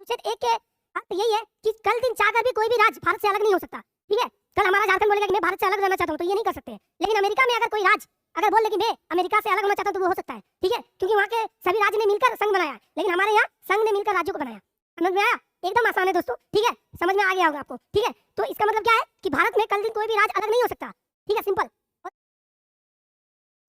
अनुच्छेद 1 के अर्थ यही है कि कल दिन चाहकर भी कोई भी राज्य भारत से अलग नहीं हो सकता। ठीक है, कल हमारा झारखंड बोलेगा कि मैं भारत से अलग रहना चाहता हूँ तो ये नहीं कर सकते। लेकिन अमेरिका में अगर कोई राज्य अगर बोल ले कि मैं अमेरिका से अलग होना चाहता हूँ तो वो हो सकता है। ठीक है, क्योंकि वहाँ के सभी राज्य ने मिलकर संघ बनाया, लेकिन हमारे यहाँ संघ ने मिलकर राज्यों को बनाया। समझ में आया? एकदम आसान है दोस्तों। ठीक है, समझ में आ गया होगा आपको। ठीक है, तो इसका मतलब क्या है कि भारत में कल दिन कोई भी राज्य अलग नहीं हो सकता। ठीक है, सिंपल।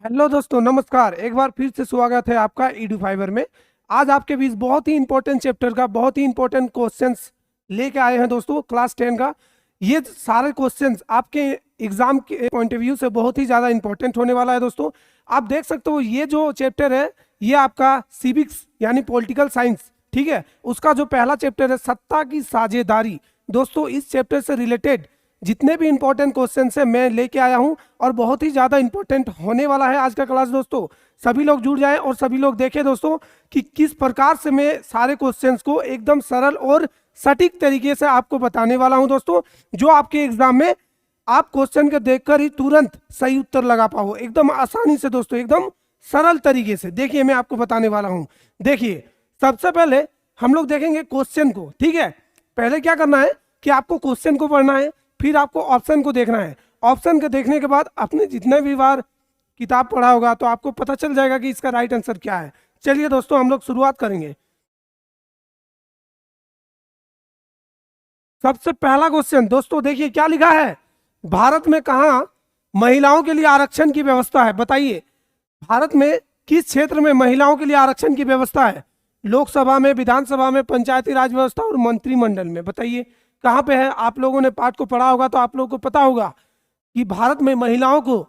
हेलो दोस्तों, नमस्कार। एक बार फिर से स्वागत है आपका ईडू फाइबर में। आज आपके बीच बहुत ही इंपॉर्टेंट चैप्टर का बहुत ही इंपॉर्टेंट क्वेश्चंस लेके आए हैं दोस्तों, क्लास 10 का। ये सारे क्वेश्चंस आपके एग्जाम के पॉइंट ऑफ व्यू से बहुत ही ज़्यादा इंपॉर्टेंट होने वाला है दोस्तों। आप देख सकते हो ये जो चैप्टर है ये आपका सिविक्स यानी पॉलिटिकल साइंस, ठीक है, उसका जो पहला चैप्टर है सत्ता की साझेदारी। दोस्तों इस चैप्टर से रिलेटेड जितने भी इंपॉर्टेंट क्वेश्चन है मैं लेके आया हूं और बहुत ही ज़्यादा इंपॉर्टेंट होने वाला है आज का क्लास दोस्तों। सभी लोग जुड़ जाएं और सभी लोग देखें दोस्तों कि किस प्रकार से मैं सारे क्वेश्चंस को एकदम सरल और सटीक तरीके से आपको बताने वाला हूं दोस्तों, जो आपके एग्जाम में आप क्वेश्चन को देखकर ही तुरंत सही उत्तर लगा पाओ एकदम आसानी से दोस्तों, एकदम सरल तरीके से। देखिए मैं आपको बताने वाला हूँ। देखिए सबसे पहले हम लोग देखेंगे क्वेश्चन को। ठीक है, पहले क्या करना है कि आपको क्वेश्चन को पढ़ना है, फिर आपको ऑप्शन को देखना है। ऑप्शन को देखने के बाद आपने जितने भी बार किताब पढ़ा होगा तो आपको पता चल जाएगा कि इसका राइट आंसर क्या है। चलिए दोस्तों हम लोग शुरुआत करेंगे। सबसे पहला क्वेश्चन दोस्तों देखिए क्या लिखा है, भारत में कहाँ महिलाओं के लिए आरक्षण की व्यवस्था है? बताइए भारत में किस क्षेत्र में महिलाओं के लिए आरक्षण की व्यवस्था है? लोकसभा में, विधानसभा में, पंचायती राज व्यवस्था और मंत्रिमंडल में। बताइए कहाँ पे है? आप लोगों ने पाठ को पढ़ा होगा तो आप लोगों को पता होगा कि भारत में महिलाओं को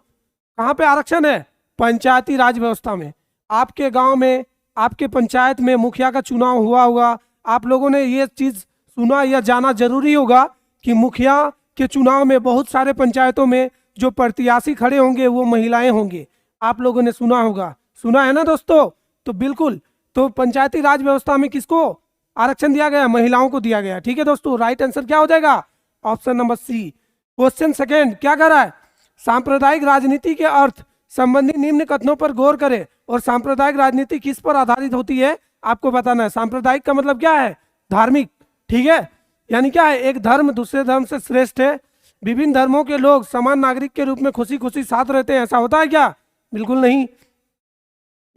कहाँ पे आरक्षण है? पंचायती राज व्यवस्था में। आपके गांव में, आपके पंचायत में मुखिया का चुनाव हुआ होगा, आप लोगों ने ये चीज सुना या जाना जरूरी होगा कि मुखिया के चुनाव में बहुत सारे पंचायतों में जो प्रत्याशी खड़े होंगे वो महिलाएं होंगे। आप लोगों ने सुना होगा, सुना है ना दोस्तों? तो बिल्कुल, तो पंचायती राज व्यवस्था में किसको आरक्षण दिया गया? महिलाओं को दिया गया। ठीक है दोस्तों, राइट आंसर क्या हो जाएगा? Option number C. Question second क्या कर रहा है? सांप्रदायिक राजनीति के अर्थ संबंधी निम्न कथनों पर गौर करें। और सांप्रदायिक राजनीति किस पर आधारित होती है आपको बताना है। सांप्रदायिक का मतलब क्या है? धार्मिक। ठीक है, यानी क्या है? एक धर्म दूसरे धर्म से श्रेष्ठ है, विभिन्न धर्मों के लोग समान नागरिक के रूप में खुशी खुशी साथ रहते हैं, ऐसा होता है क्या? बिल्कुल नहीं।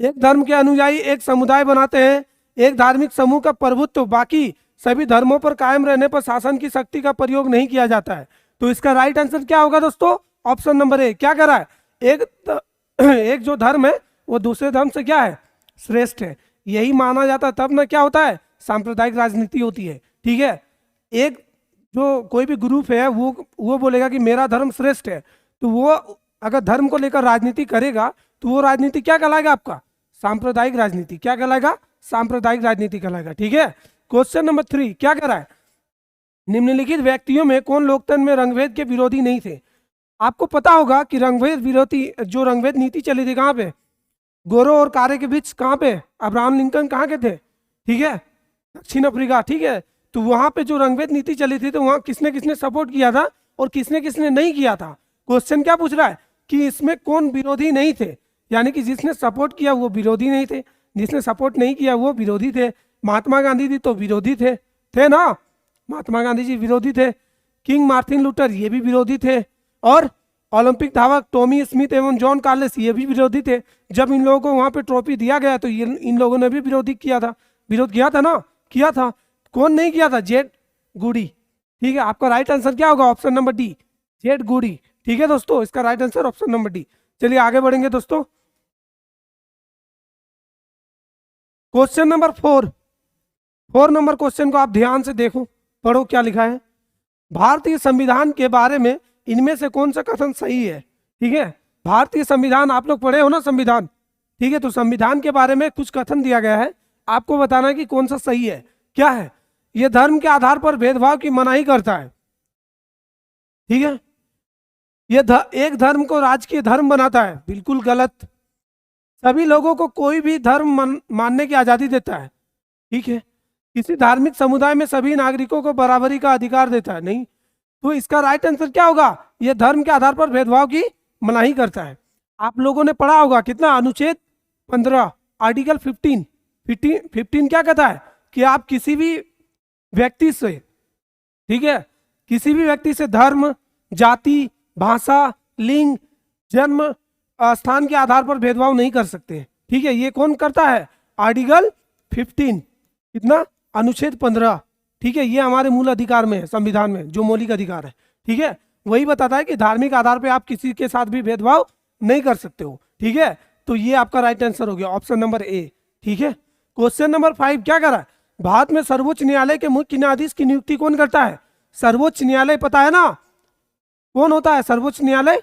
एक धर्म के अनुयायी एक समुदाय बनाते हैं, एक धार्मिक समूह का प्रभुत्व बाकी सभी धर्मों पर कायम रहने पर शासन की शक्ति का प्रयोग नहीं किया जाता है। तो इसका राइट आंसर क्या होगा दोस्तों? Option number A. क्या कर रहा है? एक जो धर्म है वो दूसरे धर्म से क्या है? श्रेष्ठ है, यही माना जाता है, तब ना क्या होता है? सांप्रदायिक राजनीति होती है। ठीक है, एक जो कोई भी ग्रुप है वो बोलेगा कि मेरा धर्म श्रेष्ठ है, तो वो अगर धर्म को लेकर राजनीति करेगा तो वो राजनीति क्या कहलाएगा आपका? सांप्रदायिक राजनीति। क्या कहलाएगा? सांप्रदायिक राजनीति कहलाएगा। ठीक है, क्वेश्चन नंबर 3 क्या कह रहा है? निम्नलिखित व्यक्तियों में कौन लोकतंत्र में रंगभेद के विरोधी नहीं थे? आपको पता होगा कि रंगभेद विरोधी जो रंगभेद नीति चली थी कहाँ पे? गोरों और कारे के बीच। कहाँ पे? अब्राहम लिंकन कहाँ के थे? ठीक है, दक्षिण अफ्रीका। ठीक है, तो वहां पे जो रंगभेद नीति चली थी तो वहां किसने किसने सपोर्ट किया था और किसने किसने नहीं किया था? क्वेश्चन क्या पूछ रहा है कि इसमें कौन विरोधी नहीं थे, यानी कि जिसने सपोर्ट किया वो विरोधी नहीं थे, जिसने सपोर्ट नहीं किया वो विरोधी थे। महात्मा गांधी जी तो विरोधी थे ना? महात्मा गांधी जी विरोधी थे। किंग मार्टिन लूथर ये भी विरोधी थे, और ओलंपिक धावक टॉमी स्मिथ एवं जॉन कार्लेस ये भी विरोधी थे। जब इन लोगों को वहां पे ट्रॉफी दिया गया तो इन लोगों ने भी विरोध किया था ना? किया था। कौन नहीं किया था? जेड गुडी। ठीक है, आपका राइट आंसर क्या होगा? ऑप्शन नंबर डी, जेड गुडी। ठीक है दोस्तों, इसका right answer option number D. चलिए आगे बढ़ेंगे दोस्तों। क्वेश्चन नंबर 4 नंबर क्वेश्चन को आप ध्यान से देखो, पढ़ो क्या लिखा है। भारतीय संविधान के बारे में इनमें से कौन सा कथन सही है? ठीक है, भारतीय संविधान आप लोग पढ़े हो ना, संविधान। ठीक है, तो संविधान के बारे में कुछ कथन दिया गया है, आपको बताना है कि कौन सा सही है। क्या है? यह धर्म के आधार पर भेदभाव की मनाही करता है। ठीक है, यह एक धर्म को राजकीय धर्म बनाता है। बिल्कुल गलत। सभी लोगों को कोई भी धर्म मानने की आजादी देता है। ठीक है, किसी धार्मिक समुदाय में सभी नागरिकों को बराबरी का अधिकार देता है। नहीं, तो इसका राइट आंसर क्या होगा? यह धर्म के आधार पर भेदभाव की मनाही करता है। आप लोगों ने पढ़ा होगा कितना? अनुच्छेद 15 आर्टिकल 15 क्या कहता है कि आप किसी भी व्यक्ति से, ठीक है, किसी भी व्यक्ति से धर्म, जाति, भाषा, लिंग, जन्म स्थान के आधार पर भेदभाव नहीं कर सकते। ठीक है, ये कौन करता है? आर्टिकल 15, कितना? अनुच्छेद 15। ठीक है, ये हमारे मूल अधिकार में है, संविधान में जो मौलिक अधिकार है। ठीक है, वही बताता है कि धार्मिक आधार पे आप किसी के साथ भी भेदभाव नहीं कर सकते हो। ठीक है, तो ये आपका राइट आंसर हो गया, ऑप्शन नंबर ए। ठीक है, क्वेश्चन नंबर 5 क्या करा? भारत में सर्वोच्च न्यायालय के मुख्य न्यायाधीश की नियुक्ति कौन करता है? सर्वोच्च न्यायालय पता है ना कौन होता है? सर्वोच्च न्यायालय,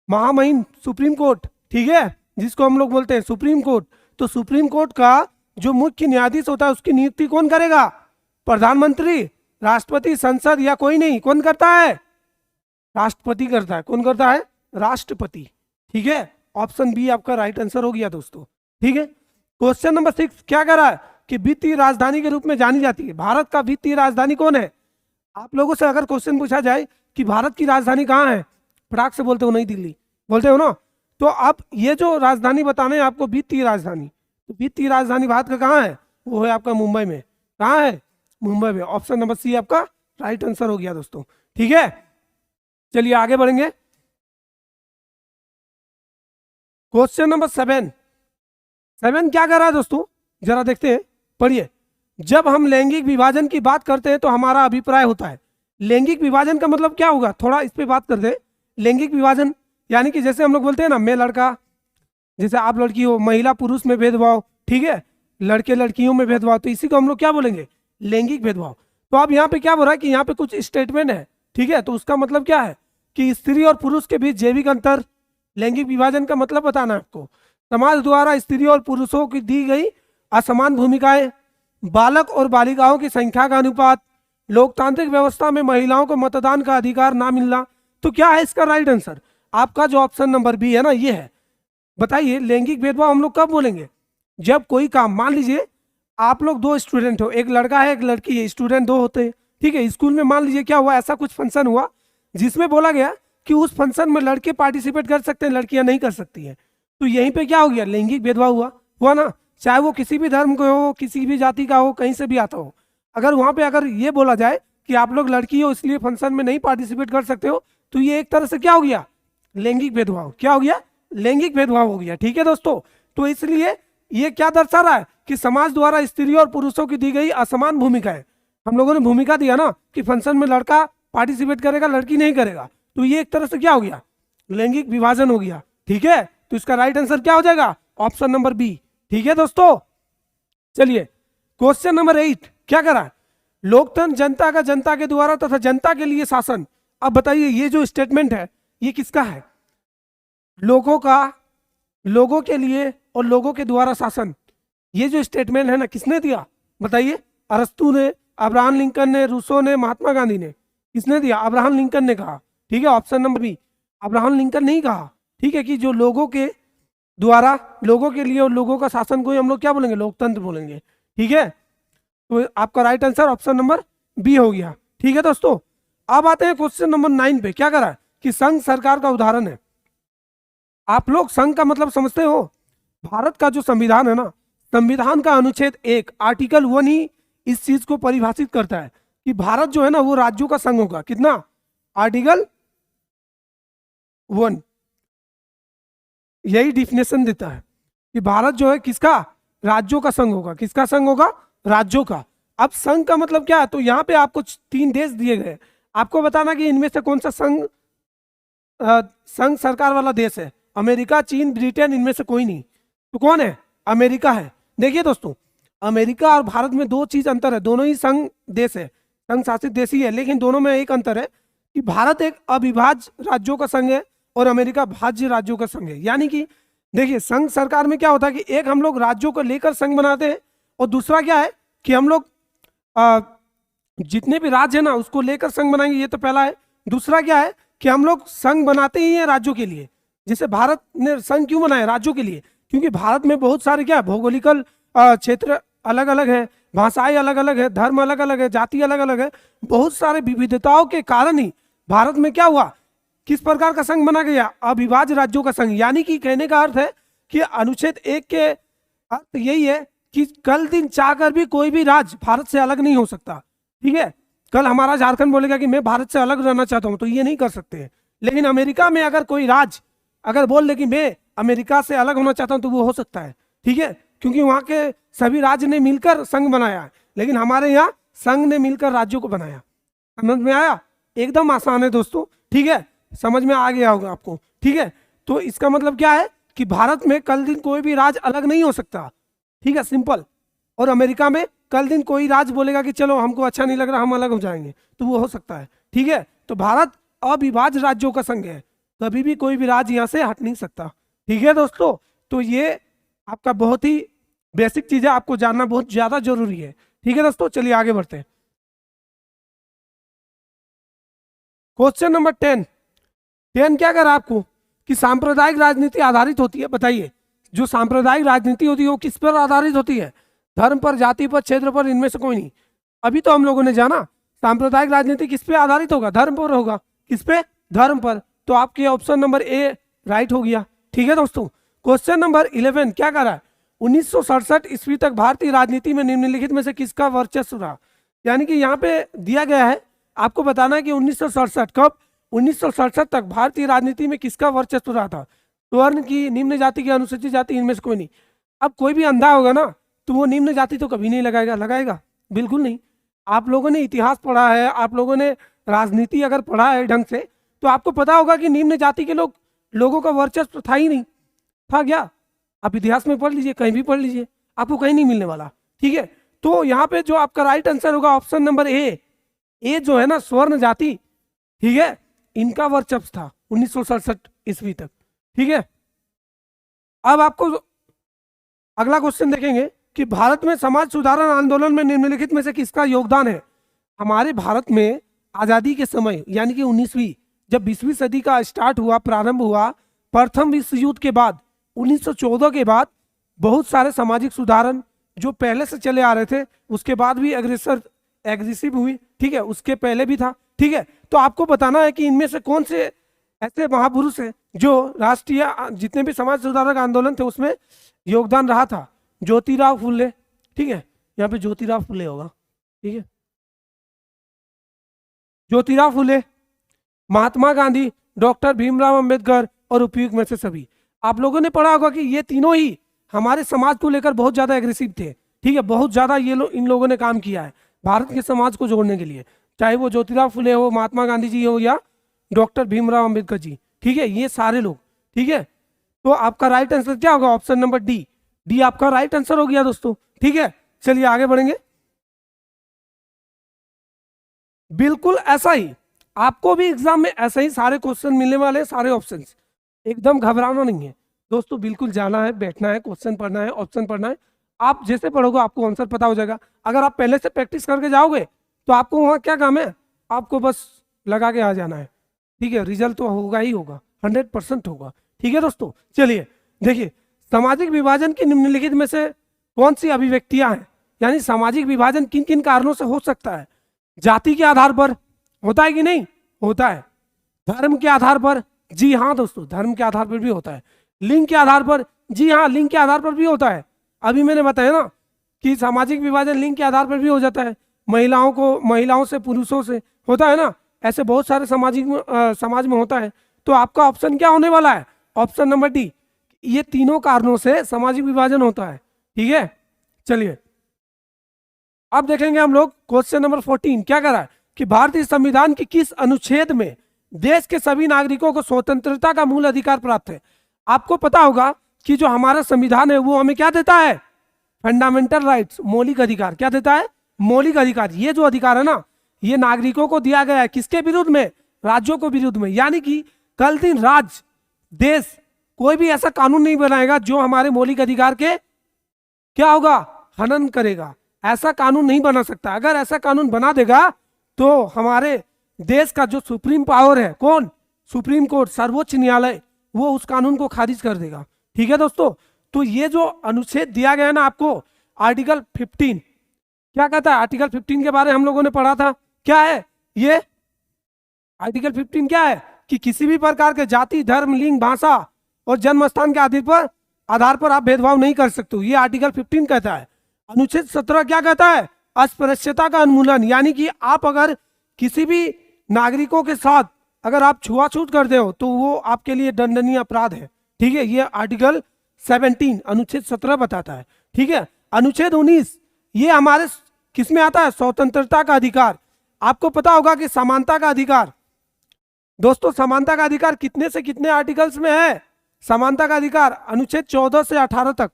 महामहिम सुप्रीम कोर्ट, ठीक है, जिसको हम लोग बोलते हैं सुप्रीम कोर्ट। तो सुप्रीम कोर्ट का जो मुख्य न्यायाधीश होता है उसकी नियुक्ति कौन करेगा? प्रधानमंत्री, राष्ट्रपति, संसद या कोई नहीं? कौन करता है? राष्ट्रपति करता है। कौन करता है? राष्ट्रपति। ठीक है, ऑप्शन बी आपका राइट आंसर हो गया दोस्तों। ठीक है, क्वेश्चन नंबर 6 क्या कर रहा है कि वित्तीय राजधानी के रूप में जानी जाती है। भारत का वित्तीय राजधानी कौन है? आप लोगों से अगर क्वेश्चन पूछा जाए कि भारत की राजधानी कहाँ है, फटाक से बोलते हो नई दिल्ली, बोलते हो ना। तो आप ये जो राजधानी बताने हैं आपको, वित्तीय राजधानी, तो वित्तीय राजधानी भारत का कहाँ है? वो है आपका मुंबई में। कहाँ है? मुंबई में। ऑप्शन नंबर सी आपका राइट आंसर हो गया दोस्तों। ठीक है, चलिए आगे बढ़ेंगे। क्वेश्चन नंबर 7 क्या कर रहा है दोस्तों, जरा देखते हैं, पढ़िए। जब हम लैंगिक विभाजन की बात करते हैं तो हमारा अभिप्राय होता है। लैंगिक विभाजन का मतलब क्या होगा, थोड़ा इस पे बात करते हैं। लैंगिक विभाजन यानी कि जैसे हम लोग बोलते हैं ना, मैं लड़का, जैसे आप लड़की हो, महिला पुरुष में भेदभाव, ठीक है, लड़के लड़कियों में भेदभाव, तो इसी को हम लोग क्या बोलेंगे? लैंगिक भेदभाव। तो अब यहाँ पे क्या बोल रहा है कि यहाँ पे कुछ स्टेटमेंट है, ठीक है, तो उसका मतलब क्या है कि स्त्री और पुरुष के बीच जैविक अंतर। लैंगिक विभाजन का मतलब बताना है आपको। समाज द्वारा स्त्री और पुरुषों की दी गई असमान भूमिकाएं, बालक और बालिकाओं की संख्या का अनुपात, लोकतांत्रिक व्यवस्था में महिलाओं को मतदान का अधिकार ना मिलना। तो क्या है इसका राइट आंसर? आपका जो ऑप्शन नंबर बी है ना, ये है। बताइए, लैंगिक भेदभाव हम लोग कब बोलेंगे? जब कोई काम, मान लीजिए आप लोग 2 स्टूडेंट हो, एक लड़का है एक लड़की है, स्टूडेंट 2 होते हैं, ठीक है। स्कूल में मान लीजिए क्या हुआ, ऐसा कुछ फंक्शन हुआ जिसमें बोला गया कि उस फंक्शन में लड़के पार्टिसिपेट कर सकते हैं, लड़कियां नहीं कर सकती हैं। तो यहीं पे क्या हो गया? लैंगिक भेदभाव हुआ ना। चाहे वो किसी भी धर्म का हो, किसी भी जाति का हो, कहीं से भी आता हो, अगर वहां पे अगर ये बोला जाए कि आप लोग लड़की हो इसलिए फंक्शन में नहीं पार्टिसिपेट कर सकते हो, तो ये एक तरह से क्या हो गया? लैंगिक भेदभाव। क्या हो गया? लैंगिक भेदभाव हो गया। ठीक है दोस्तों, तो इसलिए ये क्या दर्शा रहा है कि समाज द्वारा स्त्री और पुरुषों की दी गई असमान भूमिका है। हम लोगों ने भूमिका दिया ना कि फंक्शन में लड़का पार्टिसिपेट करेगा, लड़की नहीं करेगा, तो ये एक तरह से क्या हो गया? लैंगिक विभाजन हो गया। ठीक है, तो इसका राइट आंसर क्या हो जाएगा? Option number B. ठीक है दोस्तों, चलिए क्वेश्चन नंबर 8 क्या करा? लोकतंत्र जनता का जनता के द्वारा तथा जनता के लिए शासन। अब बताइए, ये जो स्टेटमेंट है ये किसका है? लोगों का, लोगों के लिए और लोगों के द्वारा शासन। ये जो स्टेटमेंट है ना, किसने दिया बताइए? अरस्तु ने, अब्राहम लिंकन ने, रूसो ने, महात्मा गांधी ने। किसने दिया? अब्राहम लिंकन ने कहा। ठीक है, option number B. Abraham Lincoln नहीं कहा, ठीक है, कि जो लोगों के द्वारा, लोगों के लिए और लोगों का शासन को ही हम लोग क्या बोलेंगे? लोकतंत्र बोलेंगे। ठीक है, तो आपका right answer option number B हो गया। ठीक है दोस्तों, अब आते हैं क्वेश्चन नंबर 9 पे। क्या करा कि संघ सरकार का उदाहरण है। आप लोग संघ का मतलब समझते हो? भारत का जो संविधान है ना, संविधान का अनुच्छेद 1 आर्टिकल 1 ही इस चीज को परिभाषित करता है कि भारत जो है ना वो राज्यों का संघ होगा। कितना? आर्टिकल 1 यही डिफिनेशन देता है कि भारत जो है किसका? राज्यों का संघ होगा। किसका संघ होगा? राज्यों का। अब संघ का मतलब क्या है? तो यहाँ पे आपको 3 देश दिए गए, आपको बताना कि इनमें से कौन सा संघ सरकार वाला देश है। अमेरिका, चीन, ब्रिटेन, इनमें से कोई नहीं। तो कौन है? अमेरिका है। देखिए दोस्तों, अमेरिका और भारत में 2 चीज अंतर है। दोनों ही संघ देश है, संघ शासित देश ही है, लेकिन दोनों में एक अंतर है कि भारत एक अविभाज्य राज्यों का संघ है और अमेरिका भाज्य राज्यों का संघ है। यानी कि देखिए, संघ सरकार में क्या होता है कि एक हम लोग राज्यों को लेकर संघ बनाते हैं और दूसरा क्या है कि हम लोग जितने भी राज्य है ना उसको लेकर संघ बनाएंगे। ये तो पहला है। दूसरा क्या है कि हम लोग संघ बनाते ही हैं राज्यों के लिए। जैसे भारत ने संघ क्यों बनाया? राज्यों के लिए, क्योंकि भारत में बहुत सारे क्या भौगोलिकल क्षेत्र अलग अलग है, भाषाएं अलग अलग है, धर्म अलग अलग है, जाति अलग अलग है। बहुत सारे विविधताओं के कारण ही भारत में क्या हुआ, किस प्रकार का संघ बना गया? अविभाज्य राज्यों का संघ। यानी कि कहने का अर्थ है कि अनुच्छेद 1 के अर्थ यही है कि कल दिन चाहकर भी कोई भी राज्य भारत से अलग नहीं हो सकता। ठीक है, कल हमारा झारखंड बोलेगा कि मैं भारत से अलग रहना चाहता हूं, तो ये नहीं कर सकते। लेकिन अमेरिका में अगर कोई राज्य अगर बोल दे कि मैं अमेरिका से अलग होना चाहता हूं, तो वो हो सकता है। ठीक है, क्योंकि वहां के सभी राज्य ने मिलकर संघ बनाया है, लेकिन हमारे यहाँ संघ ने मिलकर राज्यों को बनाया। समझ में आया? एकदम आसान है दोस्तों। ठीक है, समझ में आ गया होगा आपको। ठीक है, तो इसका मतलब क्या है कि भारत में कल दिन कोई भी राज्य अलग नहीं हो सकता। ठीक है, सिंपल। और अमेरिका में कल दिन कोई राज्य बोलेगा कि चलो हमको अच्छा नहीं लग रहा, हम अलग हो जाएंगे, तो वो हो सकता है। ठीक है, तो भारत अविभाज्य राज्यों का संघ है, कभी भी कोई भी राज्य यहाँ से हट नहीं सकता। ठीक है दोस्तों, तो ये आपका बहुत ही बेसिक चीज है, आपको जानना बहुत ज्यादा जरूरी है। ठीक है दोस्तों, चलिए आगे बढ़ते हैं। क्वेश्चन नंबर 10 क्या कर आपको कि सांप्रदायिक राजनीति आधारित होती है। बताइए, जो सांप्रदायिक राजनीति होती है वो किस पर आधारित होती है? धर्म पर, जाति पर, क्षेत्र पर, इनमें से कोई नहीं। अभी तो हम लोगों ने जाना सांप्रदायिक राजनीति किस पे आधारित होगा? धर्म पर होगा। किस पे? धर्म पर। तो आपके ऑप्शन नंबर ए राइट हो गया। ठीक है दोस्तों, क्वेश्चन नंबर 11 क्या कर रहा है? 1967 ईस्वी तक भारतीय राजनीति में निम्नलिखित में से किसका वर्चस्व रहा? यानी कि यहाँ पे दिया गया है, आपको बताना है कि 1967 कब? 1967 तक भारतीय राजनीति में किसका वर्चस्व रहा था? स्वर्ण की, निम्न जाति की, अनुसूचित जाति, इनमें से कोई नहीं। अब कोई भी अंधा होगा ना, तो वो निम्न जाति तो कभी नहीं लगाएगा। लगाएगा? बिल्कुल नहीं। आप लोगों ने इतिहास पढ़ा है, आप लोगों ने राजनीति अगर पढ़ा है ढंग से, तो आपको पता होगा कि निम्न जाति के लोगों का वर्चस्व था ही नहीं। था क्या? आप इतिहास में पढ़ लीजिए, कहीं भी पढ़ लीजिए, आपको कहीं नहीं मिलने वाला। ठीक है, तो यहाँ पे जो आपका राइट आंसर होगा ऑप्शन नंबर ए जो है ना, स्वर्ण जाति। ठीक है, इनका वर्चस्व था 1967 ईस्वी तक। ठीक है, अब आपको अगला क्वेश्चन देखेंगे कि भारत में समाज सुधारण आंदोलन में निम्नलिखित में से किसका योगदान है? हमारे भारत में आजादी के समय यानी कि 19वीं, जब 20वीं सदी का स्टार्ट हुआ, प्रारंभ हुआ, प्रथम विश्व युद्ध के बाद 1914 के बाद बहुत सारे सामाजिक सुधारण जो पहले से चले आ रहे थे, उसके बाद भी एग्रेसिव हुई। ठीक है, उसके पहले भी था। ठीक है, तो आपको बताना है कि इनमें से कौन से ऐसे महापुरुष हैं जो राष्ट्रीय जितने भी समाज सुधारक आंदोलन थे उसमें योगदान रहा था। ज्योतिराव फुले। ठीक है, यहाँ पे ज्योतिराव फुले होगा। ठीक है, ज्योतिराव फुले, महात्मा गांधी, डॉक्टर भीमराव अंबेडकर और उपयुक्त में से सभी। आप लोगों ने पढ़ा होगा कि ये तीनों ही हमारे समाज को लेकर बहुत ज्यादा एग्रेसिव थे। ठीक है, बहुत ज्यादा इन लोगों ने काम किया है भारत के समाज को जोड़ने के लिए, चाहे वो ज्योतिराव फुले हो, महात्मा गांधी जी हो या डॉक्टर भीमराव अंबेडकर जी। ठीक है, ये सारे लोग। ठीक है, तो आपका राइट आंसर क्या होगा? ऑप्शन नंबर डी आपका राइट आंसर हो गया दोस्तों। ठीक है, चलिए आगे बढ़ेंगे। बिल्कुल ऐसा ही आपको भी एग्जाम में ऐसा ही सारे क्वेश्चन मिलने वाले, सारे ऑप्शंस। एकदम घबराना नहीं है दोस्तों, बिल्कुल जाना है, बैठना है, क्वेश्चन पढ़ना है, ऑप्शन पढ़ना है। आप जैसे पढ़ोगे आपको आंसर पता हो जाएगा। अगर आप पहले से प्रैक्टिस करके जाओगे तो आपको वहाँ क्या काम है, आपको बस लगा के आ जाना है। ठीक है, रिजल्ट तो होगा ही होगा, 100% होगा। ठीक है दोस्तों, चलिए देखिए, सामाजिक विभाजन की निम्नलिखित में से कौन सी अभिव्यक्तियां हैं? यानी सामाजिक विभाजन किन किन कारणों से हो सकता है? जाति के आधार पर होता है कि नहीं? होता है। धर्म के आधार पर? जी हाँ दोस्तों, धर्म के आधार पर भी होता है। लिंग के आधार पर? जी हाँ, लिंग के आधार पर भी होता है। अभी मैंने बताया ना कि सामाजिक विभाजन लिंग के आधार पर भी हो जाता है। महिलाओं से पुरुषों से होता है ना, ऐसे बहुत सारे समाज में होता है। तो आपका ऑप्शन क्या होने वाला है? ऑप्शन नंबर डी, ये तीनों कारणों से सामाजिक विभाजन होता है। ठीक है, चलिए अब देखेंगे हम लोग क्वेश्चन नंबर 14 क्या कर रहा है कि भारतीय संविधान के किस अनुच्छेद में देश के सभी नागरिकों को स्वतंत्रता का मूल अधिकार प्राप्त है? आपको पता होगा कि जो हमारा संविधान है वो हमें क्या देता है? फंडामेंटल राइट्स, मौलिक अधिकार। क्या देता है? मौलिक अधिकार। ये जो अधिकार है ना, ये नागरिकों को दिया गया है। किसके विरुद्ध में? राज्यों को विरुद्ध में। यानी कि कल दिन राज्य, देश कोई भी ऐसा कानून नहीं बनाएगा जो हमारे मौलिक अधिकार के क्या होगा? हनन करेगा। ऐसा कानून नहीं बना सकता। अगर ऐसा कानून बना देगा तो हमारे देश का जो सुप्रीम पावर है, कौन? सुप्रीम कोर्ट, सर्वोच्च न्यायालय, वो उस कानून को खारिज कर देगा। ठीक है दोस्तों, तो ये जो अनुच्छेद दिया गया है ना आपको, आर्टिकल 15 क्या कहता है? आर्टिकल 15 के बारे में हम लोगों ने पढ़ा था। क्या है ये आर्टिकल 15? क्या है कि किसी भी प्रकार के जाति, धर्म, लिंग, भाषा और जन्म स्थान के आधार पर आप भेदभाव नहीं कर सकते। ये आर्टिकल 15 कहता है। अनुच्छेद 17 क्या कहता है? अस्पृश्यता का उन्मूलन, यानी कि आप अगर किसी भी नागरिकों के साथ अगर आप छुआछूत करते हो तो वो आपके लिए दंडनीय अपराध है। ठीक है, ये आर्टिकल 17 अनुच्छेद 17 बताता है। ठीक है, अनुच्छेद 19 ये हमारे किस में आता है? स्वतंत्रता का अधिकार। आपको पता होगा कि समानता का अधिकार, दोस्तों समानता का अधिकार कितने से कितने आर्टिकल्स में है? समानता का अधिकार अनुच्छेद 14 से 18 तक।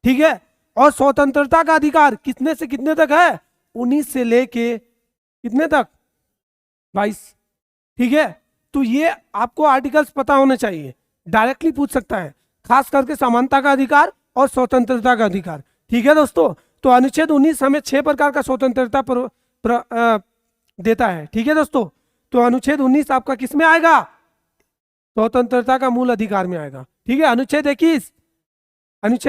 ठीक है, और स्वतंत्रता का अधिकार कितने से कितने तक है? 19 से लेके कितने तक? 22। ठीक है, तो ये आपको आर्टिकल्स पता होने चाहिए, डायरेक्टली पूछ सकता है, खास करके समानता का अधिकार और स्वतंत्रता का अधिकार। ठीक है दोस्तों, तो अनुच्छेद 19 हमें 6 प्रकार का स्वतंत्रता देता है। ठीक है दोस्तों, तो अनुच्छेद 19 आपका किस में आएगा? स्वतंत्रता का मूल अधिकार में आएगा। ठीक है, अनुच्छेद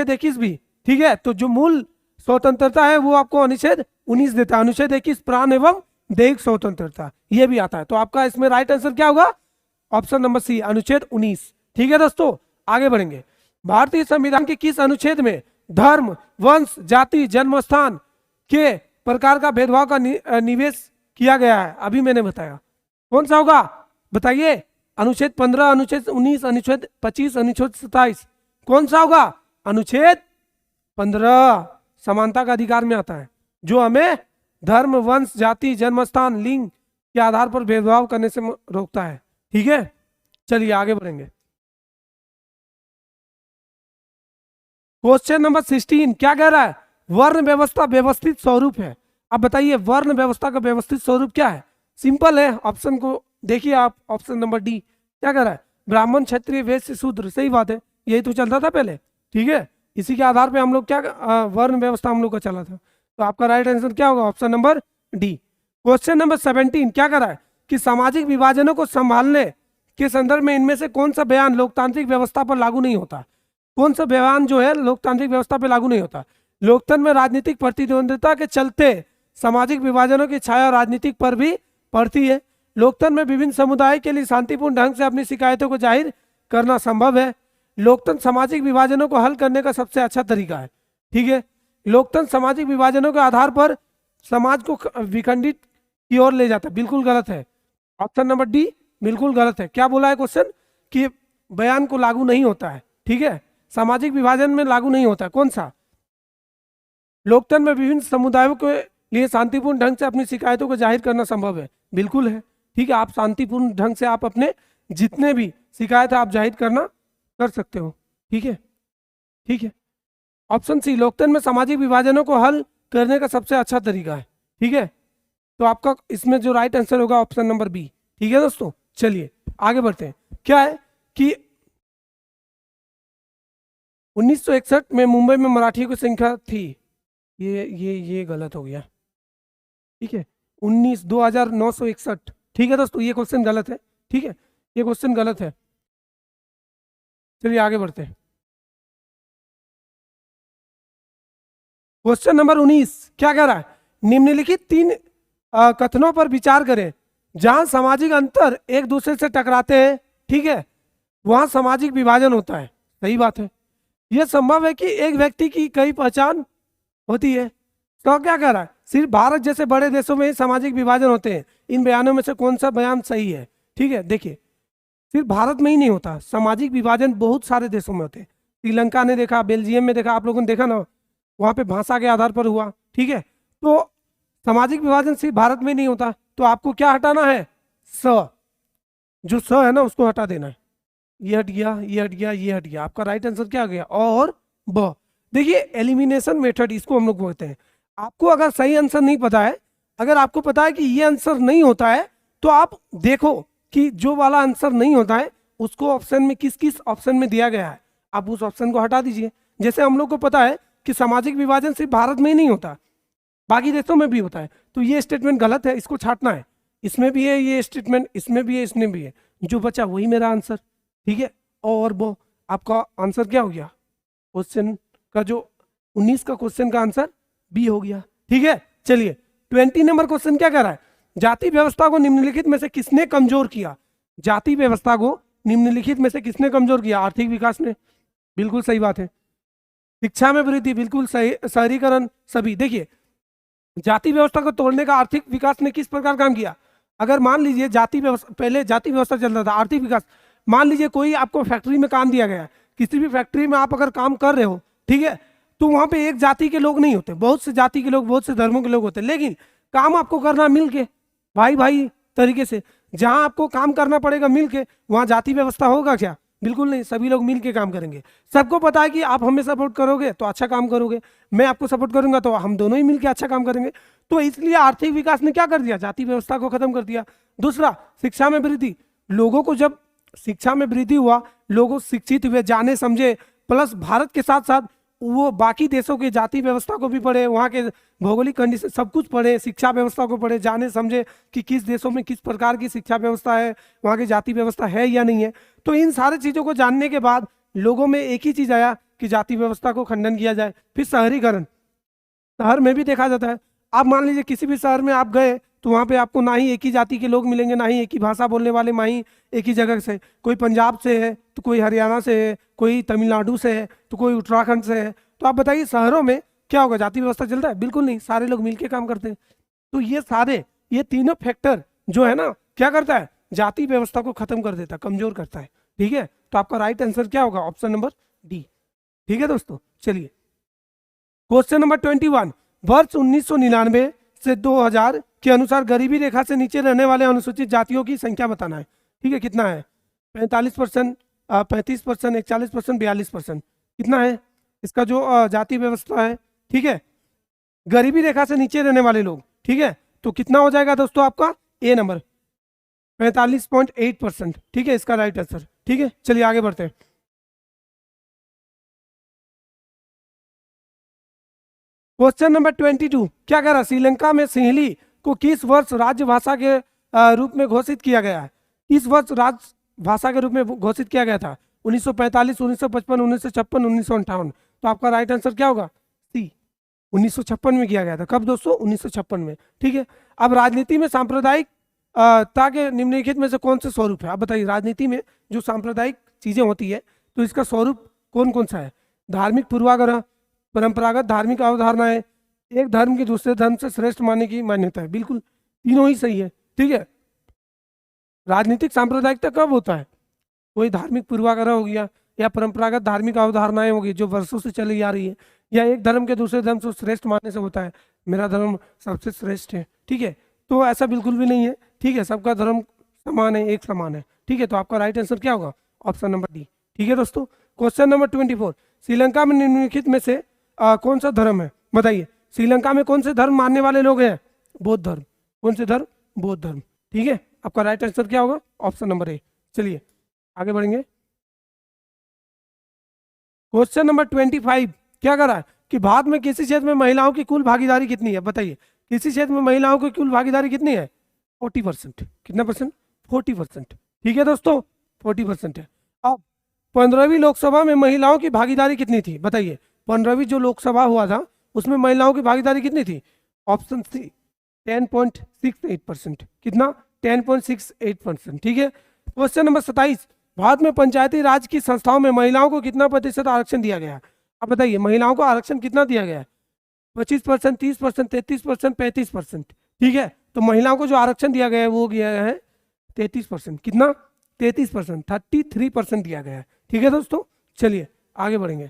21 भी। ठीक है, तो जो मूल स्वतंत्रता है वो आपको अनुच्छेद 19 देता है। अनुच्छेद 21 प्राण एवं दैहिक स्वतंत्रता, ये भी आता है। तो आपका इसमें राइट आंसर क्या होगा? ऑप्शन नंबर सी, अनुच्छेद 19। ठीक है दोस्तों, आगे बढ़ेंगे। भारतीय संविधान के किस अनुच्छेद में धर्म, वंश, जाति, जन्म स्थान के प्रकार का भेदभाव का निवेश किया गया है? अभी मैंने बताया, कौन सा होगा बताइए? अनुच्छेद 15, अनुच्छेद 19, अनुच्छेद 25, अनुच्छेद 27, कौन सा होगा? अनुच्छेद 15 समानता का अधिकार में आता है, जो हमें धर्म, वंश, जाति, जन्म स्थान, लिंग के आधार पर भेदभाव करने से रोकता है। ठीक है, चलिए आगे बढ़ेंगे। क्वेश्चन नंबर 16 क्या कह रहा है? वर्ण व्यवस्था व्यवस्थित स्वरूप है। अब बताइए वर्ण व्यवस्था का व्यवस्थित स्वरूप क्या है? सिंपल है, ऑप्शन को देखिए आप, ऑप्शन नंबर डी क्या कह रहा है? ब्राह्मण, क्षत्रिय, वैश्य, शूद्र। सही बात है, यही तो चलता था पहले। ठीक है, इसी के आधार पे हम लोग क्या वर्ण व्यवस्था हम लोग का चला था। तो आपका राइट आंसर क्या होगा? Option number D. Question number 17 क्या कर रहा है? कि सामाजिक विभाजनों को संभालने के संदर्भ में इनमें से कौन सा बयान लोकतांत्रिक व्यवस्था पर लागू नहीं होता? कौन सा बयान जो है लोकतांत्रिक व्यवस्था पर लागू नहीं होता? लोकतंत्र में राजनीतिक प्रतिद्वंद्विता के चलते सामाजिक विभाजनों की छाया राजनीतिक पर भी पड़ती है। लोकतंत्र में विभिन्न समुदाय के लिए शांतिपूर्ण ढंग से अपनी शिकायतों को जाहिर करना संभव है। लोकतंत्र सामाजिक विभाजनों को हल करने का सबसे अच्छा तरीका है। ठीक है, लोकतंत्र सामाजिक विभाजनों के आधार पर समाज को विखंडित की ओर ले जाता है, बिल्कुल गलत है। ऑप्शन नंबर डी बिल्कुल गलत है। क्या बोला है क्वेश्चन? कि बयान को लागू नहीं होता है। ठीक है, सामाजिक विभाजन में लागू नहीं होता है। कौन सा? लोकतंत्र में विभिन्न समुदायों के लिए शांतिपूर्ण ढंग से अपनी शिकायतों को जाहिर करना संभव है, बिल्कुल है। ठीक है, आप शांतिपूर्ण ढंग से आप अपने जितने भी शिकायत है आप जाहिर करना कर सकते हो। ठीक है, ठीक है। ऑप्शन सी लोकतंत्र में सामाजिक विभाजनों को हल करने का सबसे अच्छा तरीका है। ठीक है, तो आपका इसमें जो राइट आंसर होगा ऑप्शन नंबर बी। ठीक है दोस्तों, चलिए आगे बढ़ते हैं। क्या है कि 1961 में मुंबई में मराठियों की संख्या थी, ये गलत हो गया। ठीक है, 29,961। ठीक है दोस्तों, ये क्वेश्चन गलत है। ठीक है, ये क्वेश्चन गलत है। चलिए आगे बढ़ते हैं। क्वेश्चन नंबर 19 क्या कह रहा है? निम्नलिखित 3 कथनों पर विचार करें। जहां सामाजिक अंतर एक दूसरे से टकराते हैं, ठीक है, वहां सामाजिक विभाजन होता है। सही बात है। यह संभव है कि एक व्यक्ति की कई पहचान होती है। तो क्या कह रहा है? सिर्फ भारत जैसे बड़े देशों में ही सामाजिक विभाजन होते हैं। इन बयानों में से कौन सा बयान सही है? ठीक है, देखिए सिर्फ भारत में ही नहीं होता, सामाजिक विभाजन बहुत सारे देशों में होते हैं। श्रीलंका ने देखा, बेल्जियम में देखा, आप लोगों ने देखा ना, वहां पे भाषा के आधार पर हुआ। ठीक है, तो सामाजिक विभाजन सिर्फ भारत में नहीं होता। तो आपको क्या हटाना है? स, जो स है ना उसको हटा देना है। ये हट गया, ये हट गया, ये हट गया। आपका राइट आंसर क्या आ गया? और ब। देखिए एलिमिनेशन मेथड इसको हम लोग बोलते हैं। आपको अगर सही आंसर नहीं पता है, अगर आपको पता है कि ये आंसर नहीं होता है, तो आप देखो कि जो वाला आंसर नहीं होता है उसको ऑप्शन में किस किस ऑप्शन में दिया गया है, आप उस ऑप्शन को हटा दीजिए। जैसे हम लोग को पता है कि सामाजिक विभाजन सिर्फ भारत में ही नहीं होता, बाकी देशों में भी होता है। तो ये स्टेटमेंट गलत है, इसको छांटना है। इसमें भी है ये स्टेटमेंट, इसमें भी है, इसमें भी है। जो बचा वही मेरा आंसर। ठीक है, और वो आपका आंसर क्या हो गया? क्वेश्चन का जो 19 का क्वेश्चन का आंसर बी हो गया। ठीक है, चलिए 20 नंबर क्वेश्चन क्या कर रहा है? जाति व्यवस्था को निम्नलिखित में से किसने कमजोर किया? जाति व्यवस्था को निम्नलिखित में से किसने कमजोर किया? आर्थिक विकास ने। बिल्कुल सही बात है। शिक्षा में वृद्धि, बिल्कुल सही। शहरीकरण, सभी। देखिए, जाति व्यवस्था को तोड़ने का आर्थिक विकास ने किस प्रकार काम किया? अगर मान लीजिए जाति व्यवस्था, पहले जाति व्यवस्था चल रहा था, आर्थिक विकास, मान लीजिए कोई आपको फैक्ट्री में काम दिया गया, किसी भी फैक्ट्री में आप अगर काम कर रहे हो, ठीक है, तो वहां पे एक जाति के लोग नहीं होते, बहुत से जाति के लोग, बहुत से धर्मों के लोग होते, लेकिन काम आपको करना मिल के, भाई भाई तरीके से। जहां आपको काम करना पड़ेगा मिल के, वहां जाति व्यवस्था होगा क्या? बिल्कुल नहीं, सभी लोग मिल के काम करेंगे। सबको पता है कि आप हमें सपोर्ट करोगे तो अच्छा काम करोगे, मैं आपको सपोर्ट करूंगा तो हम दोनों ही मिल के अच्छा काम करेंगे। तो इसलिए आर्थिक विकास ने क्या कर दिया? जाति व्यवस्था को खत्म कर दिया। दूसरा, शिक्षा में वृद्धि। लोगों को जब शिक्षा में वृद्धि हुआ, लोग शिक्षित हुए, जाने समझे, प्लस भारत के साथ साथ वो बाकी देशों की जाति व्यवस्था को भी पढ़े, वहाँ के भौगोलिक कंडीशन सब कुछ पढ़े, शिक्षा व्यवस्था को पढ़े, जाने समझे कि किस देशों में किस प्रकार की शिक्षा व्यवस्था है, वहाँ की जाति व्यवस्था है या नहीं है। तो इन सारी चीज़ों को जानने के बाद लोगों में एक ही चीज़ आया कि जाति व्यवस्था को खंडन किया जाए। फिर शहरीकरण, शहर में भी देखा जाता है। आप मान लीजिए किसी भी शहर में आप गए तो वहाँ पे आपको ना ही एक ही जाति के लोग मिलेंगे, ना ही एक ही भाषा बोलने वाले, ना ही एक ही जगह से। कोई पंजाब से है तो कोई हरियाणा से है, कोई तमिलनाडु से है तो कोई उत्तराखंड से है। तो आप बताइए शहरों में क्या होगा? जाति व्यवस्था चलता है? बिल्कुल नहीं, सारे लोग मिलके काम करते हैं। तो ये तीनों फैक्टर जो है ना, क्या करता है? जाति व्यवस्था को खत्म कर देता है, कमजोर करता है। ठीक है, तो आपका राइट आंसर क्या होगा? Option number D. ठीक है दोस्तों, चलिए क्वेश्चन नंबर 21। वर्ष 1999 से 2000 के अनुसार गरीबी रेखा से नीचे रहने वाले अनुसूचित जातियों की संख्या बताना है। ठीक है, कितना है? 45%, 35%, 41%, 42%, कितना है इसका जो जाति व्यवस्था है? ठीक है, गरीबी रेखा से नीचे रहने वाले लोग। ठीक है, तो कितना हो जाएगा दोस्तों आपका? ए नंबर, 45.8%। ठीक है, इसका राइट आंसर। ठीक है, चलिए आगे बढ़ते हैं। क्वेश्चन नंबर 22 क्या कह रहा है? श्रीलंका में सिंहली को किस वर्ष राजभाषा के रूप में घोषित किया गया है? इस वर्ष राजभाषा के रूप में घोषित किया गया था 1945, 1955, 1956, 1958। तो आपका राइट आंसर क्या होगा? सी, 1956 में किया गया था। कब दोस्तों? 1956 में। ठीक है, अब राजनीति में सांप्रदायिक के निम्नलिखित में से कौन से स्वरूप है? आप बताइए, राजनीति में जो सांप्रदायिक चीजें होती है तो इसका स्वरूप कौन कौन सा है? धार्मिक पूर्वाग्रह, परंपरागत धार्मिक अवधारणाएं, एक धर्म की दूसरे धर्म से श्रेष्ठ मानने की मान्यता है। बिल्कुल तीनों ही सही है। ठीक है, राजनीतिक सांप्रदायिकता कब होता है? कोई धार्मिक पूर्वाग्रह हो गया, या परंपरागत धार्मिक अवधारणाएं होगी जो वर्षों से चली आ रही है, या एक धर्म के दूसरे धर्म से श्रेष्ठ मानने से होता है, मेरा धर्म सबसे श्रेष्ठ है। ठीक है, तो ऐसा बिल्कुल भी नहीं है। ठीक है, सबका धर्म समान है, एक समान है। ठीक है, तो आपका राइट आंसर क्या होगा? Option number D. ठीक है दोस्तों, क्वेश्चन नंबर 24। श्रीलंका में निम्नलिखित में से कौन सा धर्म है? बताइए, श्रीलंका में कौन से धर्म मानने वाले लोग हैं? बौद्ध धर्म। कौन से धर्म? बौद्ध धर्म। ठीक है, आपका राइट आंसर क्या होगा? Option number A. चलिए आगे बढ़ेंगे। क्वेश्चन नंबर 25 क्या कर रहा है कि भारत में किसी क्षेत्र में महिलाओं की कुल भागीदारी कितनी है? बताइए, किसी क्षेत्र में महिलाओं की कुल भागीदारी कितनी है? 40%। कितना परसेंट? 40%। ठीक है दोस्तों, 40% है। अब 15वीं लोकसभा में महिलाओं की भागीदारी कितनी थी? बताइए, 15वीं जो लोकसभा हुआ था उसमें महिलाओं की भागीदारी कितनी थी? Option C, 10.68%। कितना? 10.68%। ठीक है, क्वेश्चन नंबर 27। भारत में पंचायती राज की संस्थाओं में महिलाओं को कितना प्रतिशत आरक्षण दिया गया है? आप बताइए, महिलाओं को आरक्षण कितना दिया गया है? 25%, 30%, 33%, 35%। ठीक है, तो महिलाओं को जो आरक्षण दिया गया है वो दिया गया है 33%। कितना? 33%, 33% दिया गया है। ठीक है दोस्तों, चलिए आगे बढ़ेंगे।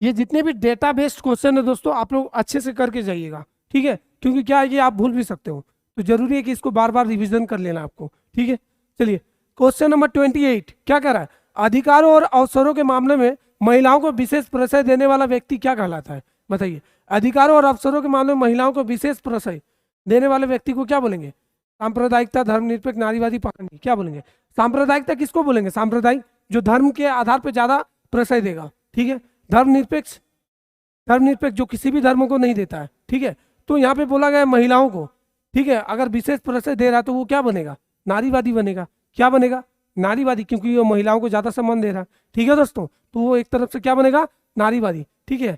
ये जितने भी डेटा बेस्ड क्वेश्चन है दोस्तों, आप लोग अच्छे से करके जाइएगा। ठीक है, क्योंकि क्या है, ये आप भूल भी सकते हो, तो जरूरी है कि इसको बार बार रिवीजन कर लेना आपको। ठीक है, चलिए क्वेश्चन नंबर 28 क्या कह रहा है? अधिकारों और अवसरों के मामले में महिलाओं को विशेष प्रश्रय देने वाला व्यक्ति क्या कहलाता है? बताइए, अधिकारों और अवसरों के मामले में महिलाओं को विशेष प्रश्रय देने वाले व्यक्ति को क्या बोलेंगे? सांप्रदायिकता, धर्मनिरपेक्ष, नारीवादी, पाखंडी, क्या बोलेंगे? सांप्रदायिकता किसको बोलेंगे? सांप्रदायिक, जो धर्म के आधार पर ज्यादा प्रश्रय देगा। ठीक है, धर्मनिरपेक्ष, धर्मनिरपेक्ष जो किसी भी धर्म को नहीं देता है। ठीक है, तो यहाँ पे बोला गया है महिलाओं को। ठीक है, अगर विशेष प्रश्रय दे रहा है तो वो क्या बनेगा? नारीवादी बनेगा। क्या बनेगा? नारीवादी, क्योंकि वो महिलाओं को ज्यादा सम्मान दे रहा है। ठीक है दोस्तों, तो वो एक तरफ से क्या बनेगा? नारीवादी। ठीक है,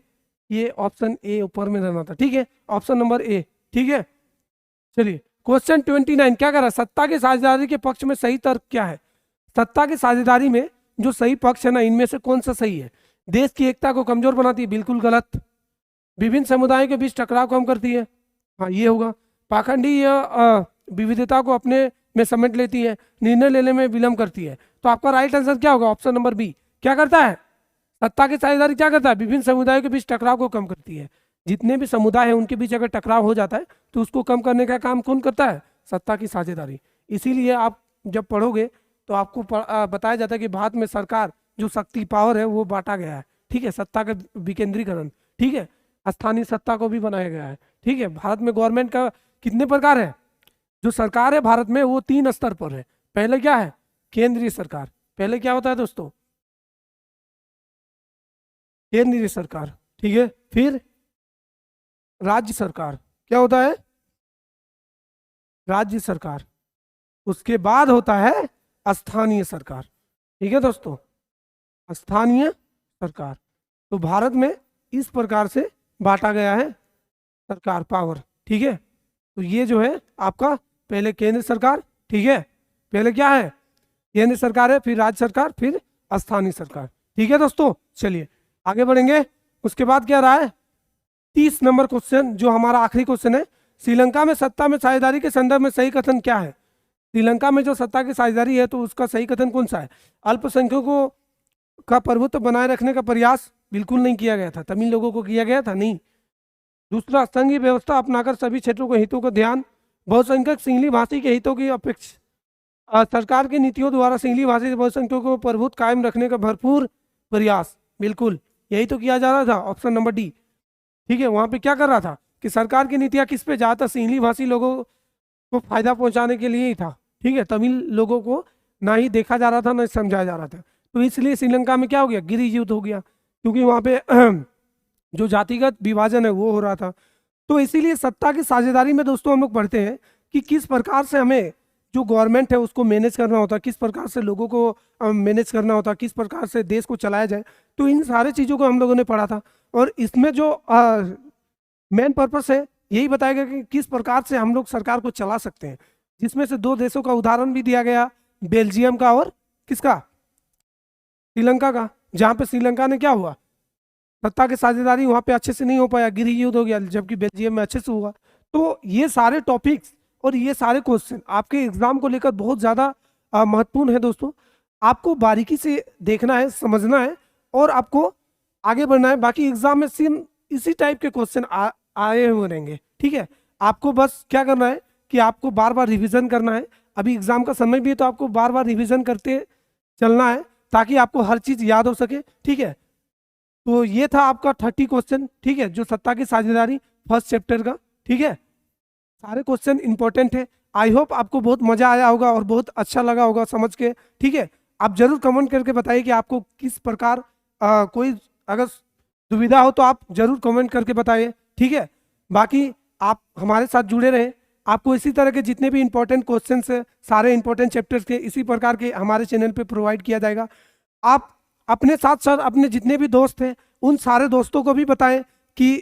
ये ऑप्शन ए ऊपर में रहना था। ठीक है, ऑप्शन नंबर ए। ठीक है, चलिए क्वेश्चन 29 क्या कर रहा है? सत्ता की साझेदारी के पक्ष में सही तर्क क्या है? सत्ता की साझेदारी में जो सही पक्ष है ना, इनमें से कौन सा सही है? देश की एकता को कमजोर बनाती है, बिल्कुल गलत। विभिन्न समुदायों के बीच टकराव कम करती है, हाँ ये होगा। पाखंडी या विविधता को अपने में समेट लेती है, निर्णय लेने में विलंब करती है। तो आपका राइट आंसर क्या होगा? Option number B. क्या करता है? सत्ता की साझेदारी क्या करता है? विभिन्न समुदायों के बीच टकराव को कम करती है। जितने भी समुदाय हैं उनके बीच अगर टकराव हो जाता है तो उसको कम करने का काम कौन करता है? सत्ता की साझेदारी। इसीलिए आप जब पढ़ोगे तो आपको बताया जाता है कि भारत में सरकार जो शक्ति पावर है वो बांटा गया है, ठीक है, सत्ता का विकेंद्रीकरण, ठीक है, स्थानीय सत्ता को भी बनाया गया है, ठीक है। भारत में गवर्नमेंट का कितने प्रकार है? जो सरकार है भारत में वो 3 स्तर पर है। पहले क्या है? केंद्रीय सरकार। पहले क्या होता है दोस्तों? केंद्रीय सरकार, ठीक है। फिर राज्य सरकार, क्या होता है? राज्य सरकार। उसके बाद होता है स्थानीय सरकार, ठीक है दोस्तों, स्थानीय सरकार। तो भारत में इस प्रकार से बांटा गया है सरकार पावर, ठीक है। तो ये जो है आपका पहले केंद्र सरकार, ठीक है, पहले क्या है? केंद्र सरकार है, फिर राज्य सरकार, फिर स्थानीय सरकार, ठीक है दोस्तों। चलिए आगे बढ़ेंगे। उसके बाद क्या रहा है? 30 नंबर क्वेश्चन, जो हमारा आखिरी क्वेश्चन है। श्रीलंका में सत्ता में साझेदारी के संदर्भ में सही कथन क्या है? श्रीलंका में जो सत्ता की साझेदारी है तो उसका सही कथन कौन सा है? अल्पसंख्यकों का प्रभुत्व बनाए रखने का प्रयास बिल्कुल नहीं किया गया था। तमिल लोगों को किया गया था? नहीं। दूसरा, संघीय व्यवस्था अपनाकर सभी क्षेत्रों के हितों को ध्यान। बहुसंख्यक सिंहली भाषी के हितों की अपेक्षा सरकार की नीतियों द्वारा सिंहली भाषी बहुसंख्यकों को प्रभुत्व कायम रखने का भरपूर प्रयास, बिल्कुल यही तो किया जा रहा था, ऑप्शन नंबर डी, ठीक है। वहां पे क्या कर रहा था कि सरकार की नीतियां किस पे? ज्यादातर सिंहली भाषी लोगों को फायदा पहुंचाने के लिए ही था, ठीक है। तमिल लोगों को ना ही देखा जा रहा था ना समझाया जा रहा था। तो इसलिए श्रीलंका में क्या हो गया? गृह युद्ध हो गया, क्योंकि वहां पे जो जातिगत विभाजन है वो हो रहा था। तो इसीलिए सत्ता की साझेदारी में दोस्तों हम लोग पढ़ते हैं कि किस प्रकार से हमें जो गवर्नमेंट है उसको मैनेज करना होता है, किस प्रकार से लोगों को मैनेज करना होता है, किस प्रकार से देश को चलाया जाए। तो इन सारे चीज़ों को हम लोगों ने पढ़ा था। और इसमें जो मेन पर्पस है यही बताया गया कि किस प्रकार से हम लोग सरकार को चला सकते हैं, जिसमें से 2 देशों का उदाहरण भी दिया गया, बेल्जियम का और किसका? श्रीलंका का। जहाँ पे श्रीलंका ने क्या हुआ? सत्ता की साझेदारी वहाँ पे अच्छे से नहीं हो पाया, गृह युद्ध हो गया, जबकि बेल्जियम में अच्छे से हुआ। तो ये सारे टॉपिक्स और ये सारे क्वेश्चन आपके एग्जाम को लेकर बहुत ज़्यादा महत्वपूर्ण है दोस्तों। आपको बारीकी से देखना है, समझना है और आपको आगे बढ़ना है। बाकी एग्जाम में सेम इसी टाइप के क्वेश्चन आए हुए रहेंगे, ठीक है। आपको बस क्या करना है कि आपको बार बार रिविजन करना है। अभी एग्जाम का समय भी है तो आपको बार बार रिविजन करते चलना है ताकि आपको हर चीज़ याद हो सके, ठीक है। तो ये था आपका 30 क्वेश्चन, ठीक है, जो सत्ता की साझेदारी फर्स्ट चैप्टर का, ठीक है। सारे क्वेश्चन इंपॉर्टेंट है। आई होप आपको बहुत मजा आया होगा और बहुत अच्छा लगा होगा समझ के, ठीक है। आप जरूर कमेंट करके बताइए कि आपको किस प्रकार कोई अगर दुविधा हो तो आप जरूर कमेंट करके बताइए, ठीक है। बाकी आप हमारे साथ जुड़े रहें। आपको इसी तरह के जितने भी इंपॉर्टेंट क्वेश्चन है, सारे इंपॉर्टेंट चैप्टर्स के इसी प्रकार के हमारे चैनल पे प्रोवाइड किया जाएगा। आप अपने साथ साथ अपने जितने भी दोस्त हैं उन सारे दोस्तों को भी बताएं कि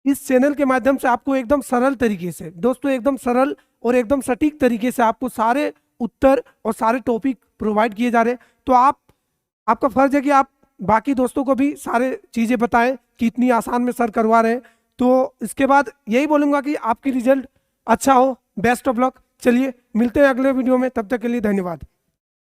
इस चैनल के माध्यम से आपको एकदम सरल तरीके से दोस्तों, एकदम सरल और एकदम सटीक तरीके से आपको सारे उत्तर और सारे टॉपिक प्रोवाइड किए जा रहे हैं। तो आपका फर्ज है कि आप बाकी दोस्तों को भी सारे चीज़ें बताएं कि इतनी आसान में सर करवा रहे हैं। तो इसके बाद यही बोलूँगा कि आपकी रिजल्ट अच्छा हो, बेस्ट ऑफ लक। चलिए मिलते हैं अगले वीडियो में, तब तक के लिए धन्यवाद।